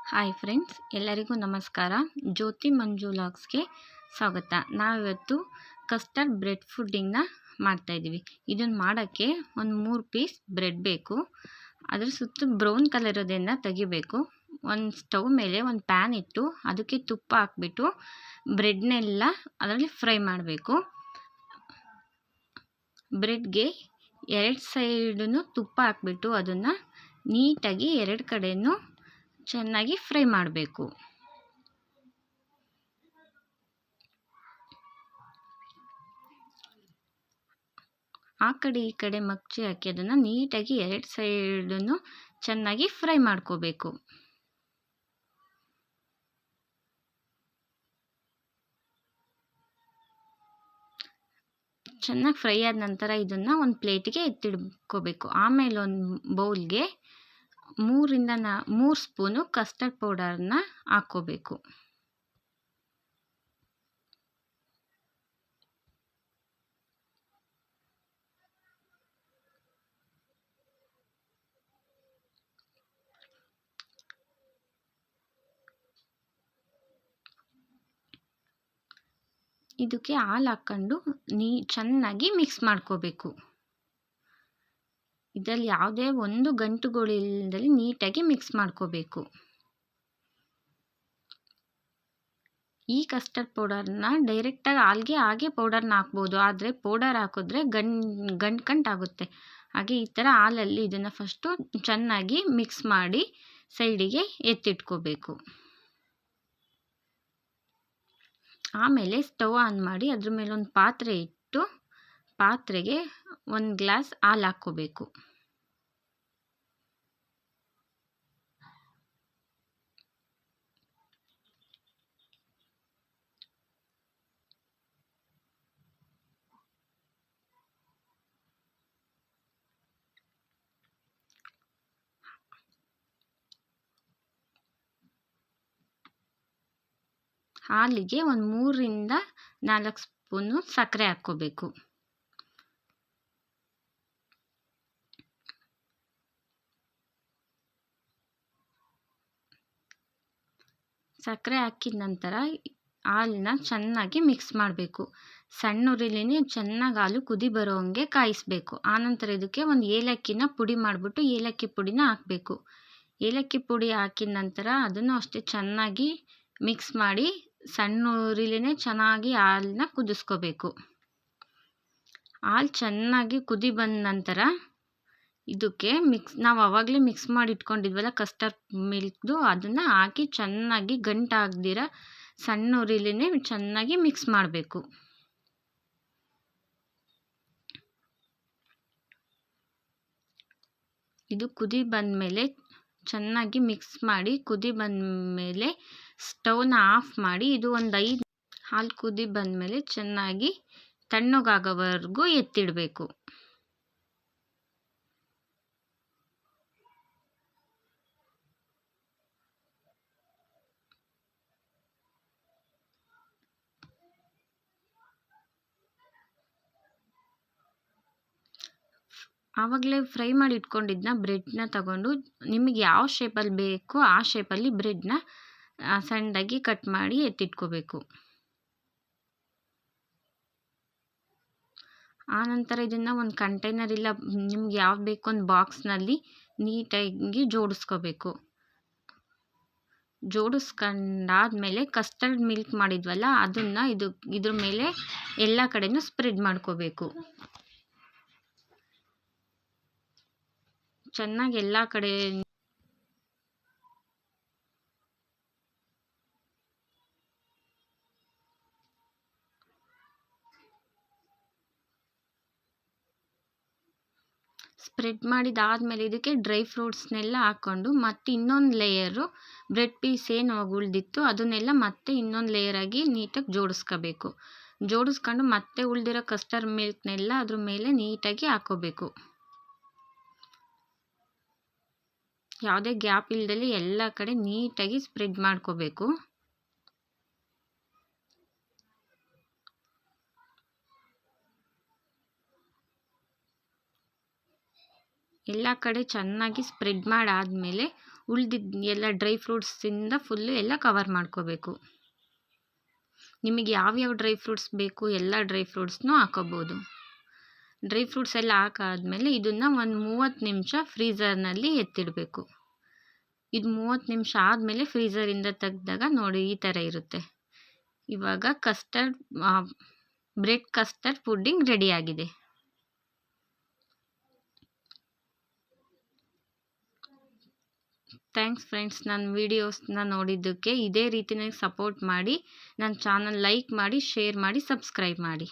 Hi friends, ಎಲ್ಲರಿಗೂ ನಮಸ್ಕಾರ. ಜ್ಯೋತಿ ಮಂಜು ವ್ಲಾಗ್ಸ್ಗೆ ಸ್ವಾಗತ. ನಾವಿವತ್ತು ಕಸ್ಟರ್ಡ್ ಬ್ರೆಡ್ ಪುಡ್ಡಿಂಗ್ನ ಮಾಡ್ತಾಯಿದ್ದೀವಿ. ಇದನ್ನು ಮಾಡೋಕ್ಕೆ ಒಂದು 3 ಪೀಸ್ ಬ್ರೆಡ್ ಬೇಕು. ಅದ್ರ ಸುತ್ತ ಬ್ರೌನ್ ಕಲರ್ ಇರೋದನ್ನು ತೆಗಿಬೇಕು. ಒಂದು ಸ್ಟವ್ ಮೇಲೆ ಒಂದು ಪ್ಯಾನ್ ಇಟ್ಟು ಅದಕ್ಕೆ ತುಪ್ಪ ಹಾಕ್ಬಿಟ್ಟು ಬ್ರೆಡ್ನೆಲ್ಲ ಅದರಲ್ಲಿ ಫ್ರೈ ಮಾಡಬೇಕು. ಬ್ರೆಡ್ಗೆ 2 ಸೈಡೂ ತುಪ್ಪ ಹಾಕ್ಬಿಟ್ಟು ಅದನ್ನು ನೀಟಾಗಿ 2 ಕಡೆಯೂ ಚೆನ್ನಾಗಿ ಫ್ರೈ ಮಾಡಬೇಕು. ಆ ಕಡೆ ಈ ಕಡೆ ಮಗ್ಚಿ ಹಾಕಿ ಅದನ್ನು ನೀಟಾಗಿ 2 ಸೈಡನ್ನು ಚೆನ್ನಾಗಿ ಫ್ರೈ ಮಾಡ್ಕೋಬೇಕು. ಚೆನ್ನಾಗಿ ಫ್ರೈ ಆದ ನಂತರ ಇದನ್ನು ಒಂದು ಪ್ಲೇಟಿಗೆ ಎತ್ತಿಡ್ಕೋಬೇಕು. ಆಮೇಲೆ ಒಂದು ಬೌಲ್ಗೆ 3 ಸ್ಪೂನು ಕಸ್ಟರ್ಡ್ ಪೌಡರ್ನ ಹಾಕ್ಕೋಬೇಕು. ಇದಕ್ಕೆ ಹಾಲು ಹಾಕ್ಕೊಂಡು ಚೆನ್ನಾಗಿ ಮಿಕ್ಸ್ ಮಾಡ್ಕೋಬೇಕು. ಇದರಲ್ಲಿ ಯಾವುದೇ ಒಂದು ಗಂಟುಗಳಿಲ್ಲದಲ್ಲಿ ನೀಟಾಗಿ ಮಿಕ್ಸ್ ಮಾಡ್ಕೋಬೇಕು. ಈ ಕಸ್ಟರ್ಡ್ ಪೌಡರ್ನ ಡೈರೆಕ್ಟಾಗಿ ಹಾಗೆ ಪೌಡರ್ನ ಹಾಕ್ಬೋದು. ಆದರೆ ಪೌಡರ್ ಹಾಕಿದ್ರೆ ಗಂಟಾಗುತ್ತೆ. ಹಾಗೆ ಈ ಥರ ಹಾಲಲ್ಲಿ ಇದನ್ನು ಫಸ್ಟು ಚೆನ್ನಾಗಿ ಮಿಕ್ಸ್ ಮಾಡಿ ಸೈಡಿಗೆ ಎತ್ತಿಟ್ಕೋಬೇಕು. ಆಮೇಲೆ ಸ್ಟವ್ ಆನ್ ಮಾಡಿ ಅದ್ರ ಮೇಲೆ ಒಂದು ಪಾತ್ರೆ ಇಟ್ಟು ಪಾತ್ರೆಗೆ 1 ಗ್ಲಾಸ್ ಹಾಲು ಹಾಕ್ಕೋಬೇಕು. ಹಾಲಿಗೆ ಒಂದು 3 ರಿಂದ 4 ಸ್ಪೂನು ಸಕ್ಕರೆ ಹಾಕ್ಕೋಬೇಕು. ಸಕ್ಕರೆ ಹಾಕಿದ ನಂತರ ಹಾಲನ್ನ ಚೆನ್ನಾಗಿ ಮಿಕ್ಸ್ ಮಾಡಬೇಕು. ಸಣ್ಣ ಉರಿಲಿನೇ ಚೆನ್ನಾಗಿ ಹಾಲು ಕುದಿ ಬರೋ ಹಂಗೆ ಕಾಯಿಸಬೇಕು. ಆನಂತರ ಇದಕ್ಕೆ ಒಂದು ಏಲಕ್ಕಿನ ಪುಡಿ ಮಾಡಿಬಿಟ್ಟು ಏಲಕ್ಕಿ ಪುಡಿನ ಹಾಕಬೇಕು. ಏಲಕ್ಕಿ ಪುಡಿ ಹಾಕಿದ ನಂತರ ಅದನ್ನು ಅಷ್ಟೇ ಚೆನ್ನಾಗಿ ಮಿಕ್ಸ್ ಮಾಡಿ ಸಣ್ಣ ಉರಿಲಿನೇ ಚೆನ್ನಾಗಿ ಹಾಲನ್ನ ಕುದಿಸ್ಕೋಬೇಕು. ಹಾಲು ಚೆನ್ನಾಗಿ ಕುದಿ ಬಂದ ನಂತರ ಇದಕ್ಕೆ ನಾವು ಆವಾಗಲೇ ಮಿಕ್ಸ್ ಮಾಡಿ ಇಟ್ಕೊಂಡಿದ್ವಲ್ಲ ಕಸ್ಟರ್ಡ್ ಮಿಲ್ಕ್ದು, ಅದನ್ನು ಹಾಕಿ ಚೆನ್ನಾಗಿ ಗಂಟಾಗ್ದಿರ ಸಣ್ಣ ಉರಿಲಿನೇ ಚೆನ್ನಾಗಿ ಮಿಕ್ಸ್ ಮಾಡಬೇಕು. ಇದು ಕುದಿ ಬಂದಮೇಲೆ ಚೆನ್ನಾಗಿ ಮಿಕ್ಸ್ ಮಾಡಿ ಕುದಿ ಬಂದಮೇಲೆ ಸ್ಟವ್ನ ಆಫ್ ಮಾಡಿ ಇದು ಒಂದು 5 ಹಾಲು ಕುದಿ ಬಂದಮೇಲೆ ಚೆನ್ನಾಗಿ ತಣ್ಣಗಾಗೋವರೆಗೂ ಎತ್ತಿಡಬೇಕು. ಆವಾಗಲೇ ಫ್ರೈ ಮಾಡಿ ಇಟ್ಕೊಂಡಿದ್ದನ್ನ ಬ್ರೆಡ್ನ ತಗೊಂಡು ನಿಮಗೆ ಯಾವ ಶೇಪಲ್ಲಿ ಬೇಕೋ ಆ ಶೇಪಲ್ಲಿ ಬ್ರೆಡ್ನ ಸಣ್ಣದಾಗಿ ಕಟ್ ಮಾಡಿ ಎತ್ತಿಟ್ಕೋಬೇಕು. ಆನಂತರ ಇದನ್ನು ಒಂದು ಕಂಟೈನರ್ ಇಲ್ಲ ನಿಮ್ಗೆ ಯಾವ್ದು ಬೇಕು ಒಂದು ಬಾಕ್ಸ್ನಲ್ಲಿ ನೀಟಾಗಿ ಜೋಡಿಸ್ಕೋಬೇಕು. ಜೋಡಿಸ್ಕೊಂಡಾದ್ಮೇಲೆ ಕಸ್ಟರ್ಡ್ ಮಿಲ್ಕ್ ಮಾಡಿದ್ವಲ್ಲ ಅದನ್ನು ಇದ್ರ ಮೇಲೆ ಎಲ್ಲ ಕಡೆನೂ ಸ್ಪ್ರೆಡ್ ಮಾಡ್ಕೋಬೇಕು. ಚೆನ್ನಾಗಿ ಎಲ್ಲ ಕಡೆ ಸ್ಪ್ರೆಡ್ ಮಾಡಿದಾದ್ಮೇಲೆ ಇದಕ್ಕೆ ಡ್ರೈ ಫ್ರೂಟ್ಸ್ನೆಲ್ಲ ಹಾಕ್ಕೊಂಡು ಮತ್ತೆ ಇನ್ನೊಂದು ಲೇಯರು ಬ್ರೆಡ್ ಪೀಸ್ ಏನು ಉಳಿದಿತ್ತು ಅದನ್ನೆಲ್ಲ ಮತ್ತೆ ಇನ್ನೊಂದು ಲೇಯರಾಗಿ ನೀಟಾಗಿ ಜೋಡಿಸ್ಕೋಬೇಕು. ಜೋಡಿಸ್ಕೊಂಡು ಮತ್ತೆ ಉಳಿದಿರೋ ಕಸ್ಟರ್ಡ್ ಮಿಲ್ಕ್ನೆಲ್ಲ ಅದ್ರ ಮೇಲೆ ನೀಟಾಗಿ ಹಾಕ್ಕೋಬೇಕು. ಯಾವುದೇ ಗ್ಯಾಪ್ ಇಲ್ದಲ್ಲಿ ಎಲ್ಲ ಕಡೆ ನೀಟಾಗಿ ಸ್ಪ್ರೆಡ್ ಮಾಡ್ಕೋಬೇಕು. ಎಲ್ಲ ಕಡೆ ಚೆನ್ನಾಗಿ ಸ್ಪ್ರೆಡ್ ಮಾಡಾದಮೇಲೆ ಉಳಿದಿದ್ದ ಎಲ್ಲ ಡ್ರೈ ಫ್ರೂಟ್ಸಿಂದ ಫುಲ್ಲು ಎಲ್ಲ ಕವರ್ ಮಾಡ್ಕೋಬೇಕು. ನಿಮಗೆ ಯಾವ್ಯಾವ ಡ್ರೈ ಫ್ರೂಟ್ಸ್ ಬೇಕು ಎಲ್ಲ ಡ್ರೈ ಫ್ರೂಟ್ಸ್ನೂ ಹಾಕೋಬೋದು. ಡ್ರೈ ಫ್ರೂಟ್ಸ್ ಎಲ್ಲ ಹಾಕಾದ್ಮೇಲೆ ಇದನ್ನು ಒಂದು 30 ನಿಮಿಷ ಫ್ರೀಝರ್ನಲ್ಲಿ ಎತ್ತಿಡಬೇಕು. ಇದು 30 ನಿಮಿಷ ಆದಮೇಲೆ ಫ್ರೀಝರಿಂದ ತೆಗೆದಾಗ ನೋಡಿ ಈ ಥರ ಇರುತ್ತೆ. ಇವಾಗ ಬ್ರೆಡ್ ಕಸ್ಟರ್ಡ್ ಪುಡ್ಡಿಂಗ್ ರೆಡಿಯಾಗಿದೆ. ಥ್ಯಾಂಕ್ಸ್ ಫ್ರೆಂಡ್ಸ್, ನನ್ನ ವೀಡಿಯೋಸ್ನ ನೋಡಿದ್ದಕ್ಕೆ. ಇದೇ ರೀತಿ ನನಗೆ ಸಪೋರ್ಟ್ ಮಾಡಿ, ನನ್ನ ಚಾನಲ್ ಲೈಕ್ ಮಾಡಿ, ಶೇರ್ ಮಾಡಿ, ಸಬ್ಸ್ಕ್ರೈಬ್ ಮಾಡಿ.